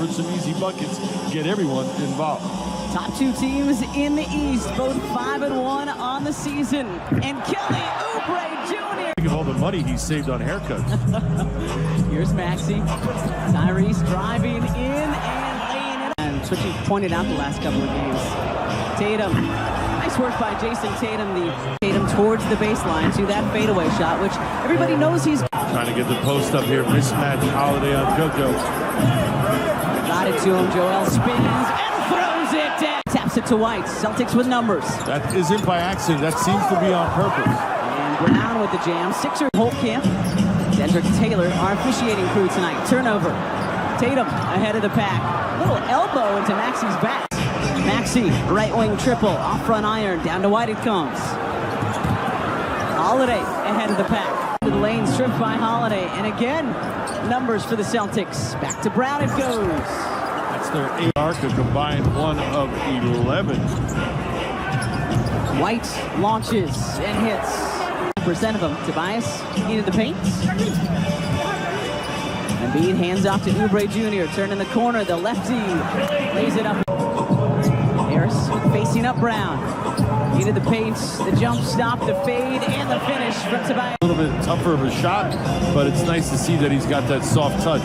for some easy buckets, get everyone involved. Top two teams in the East, both 5-1 on the season. And Kelly Oubre Jr. Think of all the money he saved on haircuts. Here's Maxey. Tyrese driving in and laying it. And it's what you pointed out the last couple of games. Tatum. Nice work by Jason Tatum. Tatum towards the baseline to that fadeaway shot, which everybody knows he's trying to get the post up here. Mismatch Holiday on JoJo. Got it to him. Joel spins and throws it down. Taps it to White. Celtics with numbers. That isn't by accident. That seems to be on purpose. And Brown with the jam. Sixer Holtkamp. Dedrick Taylor, our officiating crew tonight. Turnover. Tatum ahead of the pack. Little elbow into Maxey's back. Maxey, right wing triple, off front iron, down to White it comes. Holiday ahead of the pack. The lane stripped by Holiday, and again, numbers for the Celtics. Back to Brown it goes. That's their AR, a combined 1 of 11. White launches and hits. 10% of them. Tobias needed the paint. Embiid hands off to Oubre Jr. Turn in the corner, the lefty lays it up. Harris facing up Brown. Needed the paint, the jump stop, the fade, and the finish from Tobias. A little bit tougher of a shot, but it's nice to see that he's got that soft touch.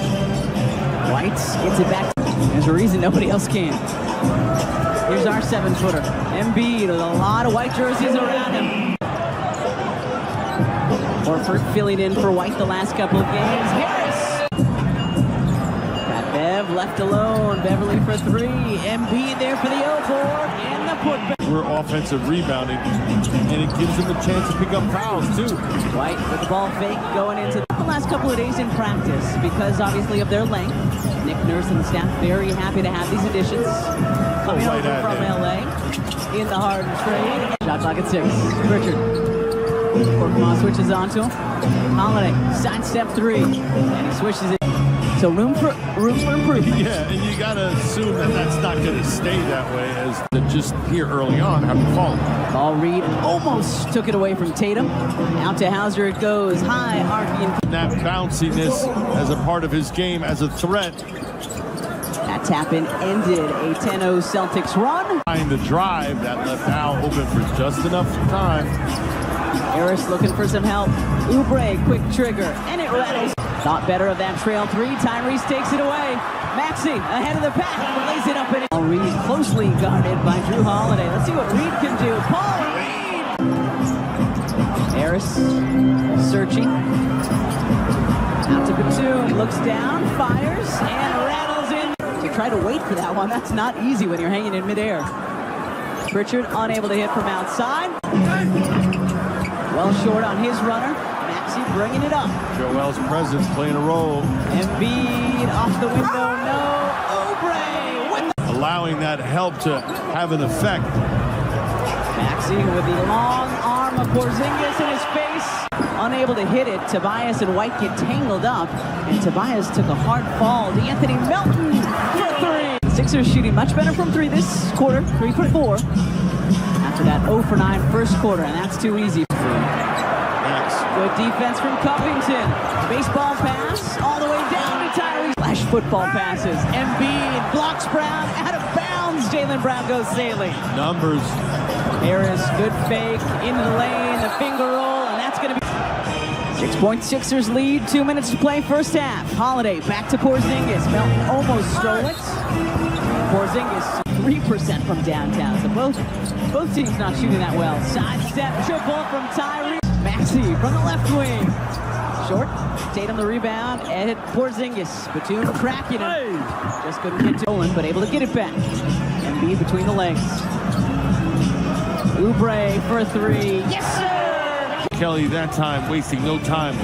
White gets it back. There's a reason nobody else can. Here's our 7-footer. Embiid with a lot of white jerseys around him. Horford filling in for White the last couple of games. Harris. Got Bev left alone. Beverly for 3. Embiid there for the 0-4 and the putback. We're offensive rebounding, and it gives them a chance to pick up fouls too. White with the ball fake going into the last couple of days in practice because obviously of their length. Nick Nurse and the staff very happy to have these additions coming over from LA in the Harden trade. Shot clock at 6. Richard. Korkmaz switches onto him. Holiday, sidestep 3, and he swishes it. So room for improvement. Yeah, and you gotta assume that that's not gonna stay that way, as just here early on have the fall. Ball read almost took it away from Tatum. Out to Hauser it goes. High arcing. That bounciness as a part of his game as a threat. That tap-in ended a 10-0 Celtics run. Trying to drive, that left Al open for just enough time. Harris looking for some help. Oubre, quick trigger, and it rattles. Thought better of that trail 3. Tyrese takes it away. Maxey ahead of the pack, lays it up in it. Reed closely guarded by Drew Holiday. Let's see what Reed can do. Paul Reed! Harris searching. Out to Batum, looks down, fires, and rattles in. To try to wait for that one, that's not easy when you're hanging in midair. Pritchard unable to hit from outside. Well short on his runner. Maxey bringing it up. Joel's presence playing a role. Embiid off the window, no. Oubre with allowing that help to have an effect. Maxey with the long arm of Porzingis in his face. Unable to hit it. Tobias and White get tangled up. And Tobias took a hard fall. DeAnthony Melton for 3. Sixers shooting much better from 3 this quarter. 3 for 4. After that 0 for 9 first quarter, and that's too easy. Good defense from Covington. Baseball pass all the way down to Tyrese. Flash football passes. Embiid blocks Brown out of bounds. Jaylen Brown goes sailing. Numbers. Harris, good fake into the lane, the finger roll, and that's going to be 6-point Sixers lead. 2 minutes to play first half. Holiday back to Porzingis. Melton almost stole it. Porzingis 3% from downtown. So both teams not shooting that well. Sidestep triple from Tyrese. Maxey from the left wing. Short. Tatum the rebound. And Porzingis. Batum tracking him. Just couldn't get to Olin, but able to get it back. Embiid between the legs. Oubre for 3. Yes, sir! Kelly that time wasting no time.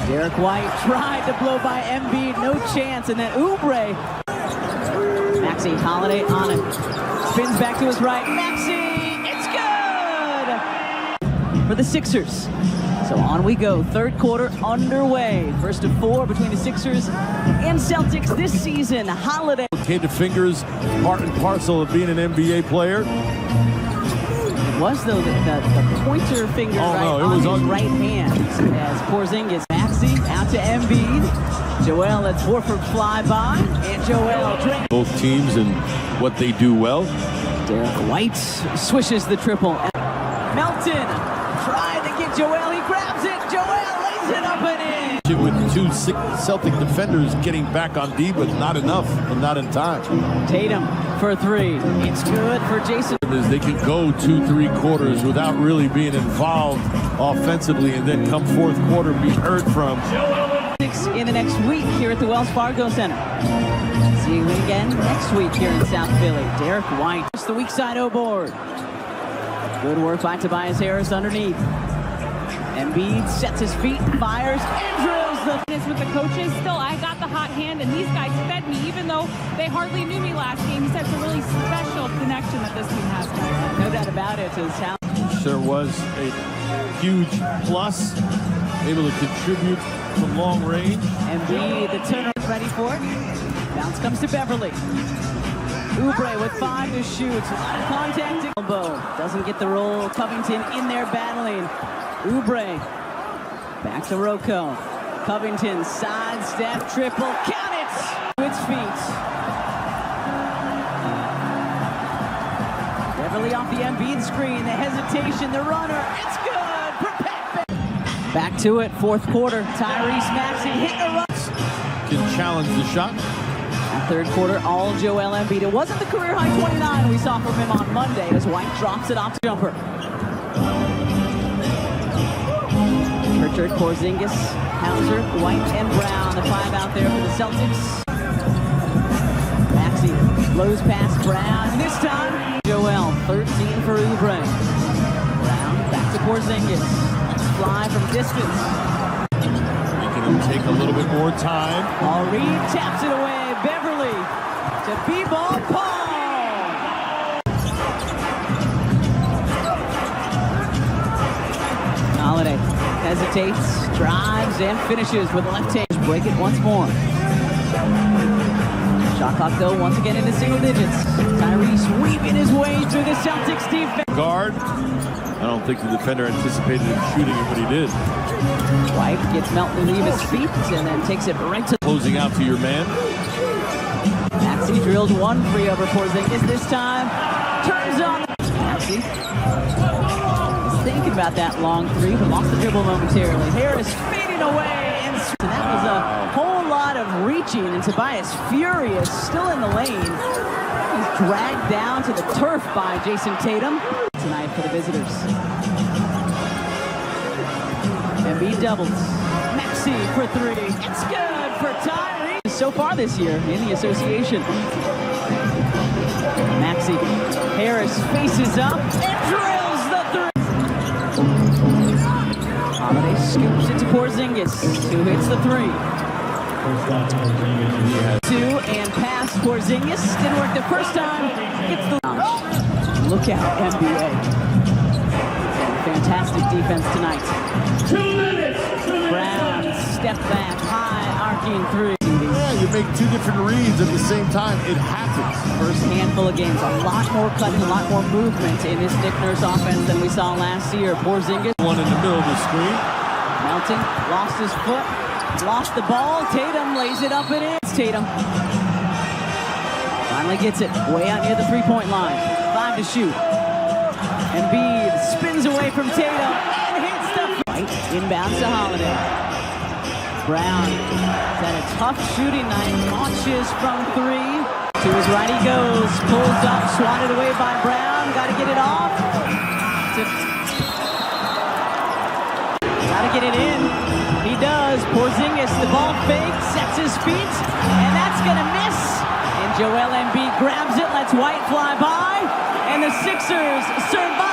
Derek White tried to blow by Embiid. No chance. And then Oubre. Maxey, Holiday on him. Spins back to his right. Maxey! It's good! For the Sixers. So on we go. Third quarter underway. First of 4 between the Sixers and Celtics this season. Holiday. Came to fingers, part and parcel of being an NBA player. It was, though, the pointer finger on his right hand. As Porzingis, Maxey out out to Embiid. Joel lets Horford fly by, and Joel drains. Both teams and what they do well. Derek White swishes the triple. Melton tried to get Joel. He grabs it. Joel lays it up and in. With two Celtic defenders getting back on D, but not enough and not in time. Tatum for three. It's good for Jason. They can go 2-3 quarters without really being involved offensively, and then come fourth quarter be heard from. In the next week here at the Wells Fargo Center. See you again next week here in South Philly. Derek White, the weak side O board. Good work by Tobias Harris underneath. Embiid sets his feet, fires, and drills the minutes with the coaches. Still, I got the hot hand, and these guys fed me, even though they hardly knew me last game. He said it's a really special connection that this team has. No doubt about it. There was a huge plus, able to contribute from long range. Embiid, the turner is ready for it. Bounce comes to Beverly. Oubre with 5 to shoot. A lot of contact. Elbow doesn't get the roll. Covington in there battling. Oubre back to Rocco. Covington sidestep triple. Count it! To its feet. Beverly off the Embiid screen. The hesitation. The runner. It's good. Back to it. Fourth quarter. Tyrese Maxey hitting a run. Can challenge the shot. Third quarter, all Joel Embiid. It wasn't the career high 29 we saw from him on Monday as White drops it off the jumper. Pritchard, Porzingis, Hauser, White, and Brown. The 5 out there for the Celtics. Maxey blows past Brown. And this time, Joel, 13 for Oubre. Brown back to Porzingis. Fly from distance. Making him take a little bit more time. Paul Reed taps it away. Beverly to B-ball Paul. Holiday hesitates, drives, and finishes with a left hand. Break it once more. Shot clock though once again into single digits. Tyrese weaving his way through the Celtics defense. Guard. I don't think the defender anticipated him shooting it, but he did. White gets Melton to leave his feet and then takes it right to closing out to your man. Maxey drills one free over Porzingis this time. Turns on. Maxey was thinking about that long three, but lost the dribble momentarily. Harris fading away, and that was a whole lot of reaching. And Tobias furious, still in the lane. He's dragged down to the turf by Jason Tatum tonight for the visitors. Embiid doubles. Maxey for three. It's good for Tyrese. So far this year in the association. Maxey. Harris faces up and drills the three. Holiday scoops it to Porzingis, who hits the three. Two and pass Porzingis. Didn't work the first time. Gets the look out, NBA. Fantastic defense tonight. 2 minutes. Brown, step back, high, arcing three. Yeah, you make 2 different reads at the same time. It happens. First handful of games, a lot more cutting, a lot more movement in this Nick Nurse offense than we saw last year. Porzingis. One in the middle of the screen. Melton lost his foot, lost the ball. Tatum lays it up and in. It's Tatum. Finally gets it way out near the three-point line. 5 to shoot. Embiid spins away from Tatum and hits the right. Inbounds to Holiday. Brown has had a tough shooting night. Launches from 3. To his right he goes. Pulls up, swatted away by Brown. Got to get it off. Got to get it in. He does. Porzingis, the ball fake, sets his feet, and that's going to miss. And Joel Embiid grabs it, lets White fly by, and the Sixers survive.